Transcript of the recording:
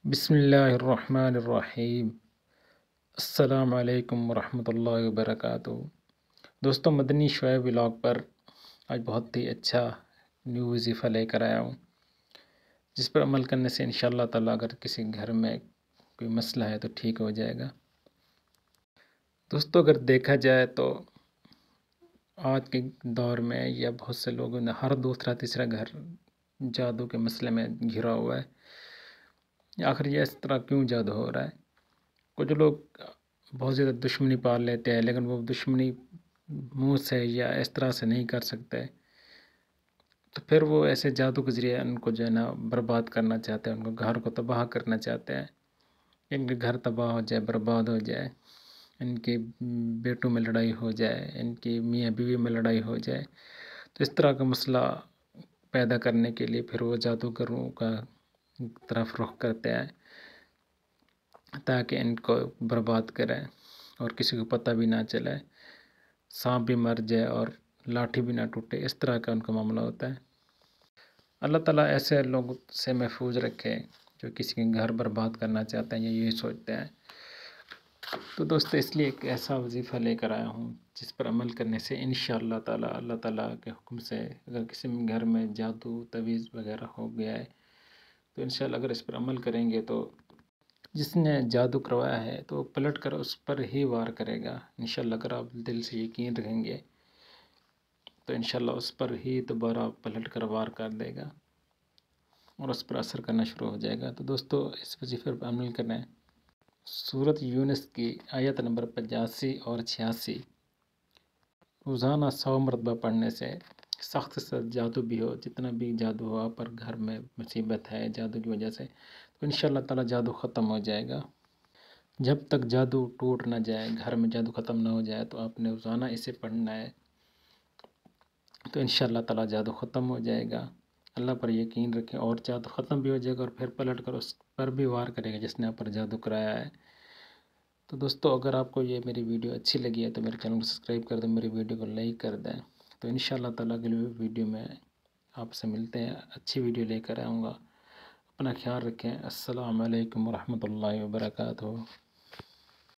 بسم اللہ الرحمن الرحیم۔ السلام علیکم ورحمۃ اللہ وبرکاتہ۔ دوستوں، مدنی شعیب ولاگ پر آج بہت ہی اچھا نیو وظیفہ لے کر آیا ہوں، جس پر عمل کرنے سے انشاءاللہ تعالیٰ اگر کسی گھر میں کوئی مسئلہ ہے تو ٹھیک ہو جائے گا۔ دوستوں، اگر دیکھا جائے تو آج کے دور میں یا بہت سے لوگوں نے ہر دوسرا تیسرا گھر جادو کے مسئلے میں گھرا ہوا ہے۔ آخر یہ اس طرح کیوں جادو ہو رہا ہے؟ کچھ لوگ بہت زیادہ دشمنی پال لیتے ہیں، لیکن وہ دشمنی منہ سے یا اس طرح سے نہیں کر سکتے، تو پھر وہ ایسے جادو کے ذریعے ان کو جو ہے نا برباد کرنا چاہتے ہیں، ان کو گھر کو تباہ کرنا چاہتے ہیں، ان کے گھر تباہ ہو جائے، برباد ہو جائے، ان کے بیٹوں میں لڑائی ہو جائے، ان کی میاں بیوی میں لڑائی ہو جائے۔ تو اس طرح کا مسئلہ پیدا کرنے کے لیے پھر وہ جادوگروں کا طرف رخ کرتے ہیں تاکہ ان کو برباد کریں اور کسی کو پتہ بھی نہ چلے، سانپ بھی مر جائے اور لاٹھی بھی نہ ٹوٹے۔ اس طرح کا ان کا معاملہ ہوتا ہے۔ اللہ تعالیٰ ایسے لوگوں سے محفوظ رکھے جو کسی کے گھر برباد کرنا چاہتے ہیں یا یہی سوچتے ہیں۔ تو دوستو، اس لیے ایک ایسا وظیفہ لے کر آیا ہوں جس پر عمل کرنے سے انشاءاللہ تعالیٰ اللہ تعالیٰ کے حکم سے اگر کسی گھر میں جادو تویز وغیرہ ہو گیا ہے تو انشاءاللہ اگر اس پر عمل کریں گے تو جس نے جادو کروایا ہے تو وہ پلٹ کر اس پر ہی وار کرے گا۔ انشاءاللہ اگر آپ دل سے یقین رکھیں گے تو انشاءاللہ اس پر ہی دوبارہ پلٹ کر وار کر دے گا اور اس پر اثر کرنا شروع ہو جائے گا۔ تو دوستو، اس وظیفے پر عمل کریں۔ سورۃ یونس کی آیت نمبر 85 اور 86 روزانہ 100 مرتبہ پڑھنے سے سخت سے جادو بھی ہو، جتنا بھی جادو ہو آپ پر، گھر میں مصیبت ہے جادو کی وجہ سے، تو انشاءاللہ تعالیٰ جادو ختم ہو جائے گا۔ جب تک جادو ٹوٹ نہ جائے، گھر میں جادو ختم نہ ہو جائے، تو آپ نے روزانہ اسے پڑھنا ہے، تو انشاءاللہ تعالیٰ جادو ختم ہو جائے گا۔ اللہ پر یقین رکھیں اور جادو ختم بھی ہو جائے گا اور پھر پلٹ کر اس پر بھی وار کرے گا جس نے آپ پر جادو کرایا ہے۔ تو دوستو، اگر آپ کو یہ میری ویڈیو اچھی لگی ہے تو میرے چینل کو سبسکرائب کر دیں، میری ویڈیو کو لائک کر دیں۔ تو انشاءاللہ تعالیٰ اگلی ویڈیو میں آپ سے ملتے ہیں، اچھی ویڈیو لے کر آؤں گا۔ اپنا خیال رکھیں۔ السلام علیکم ورحمۃ اللہ وبرکاتہ۔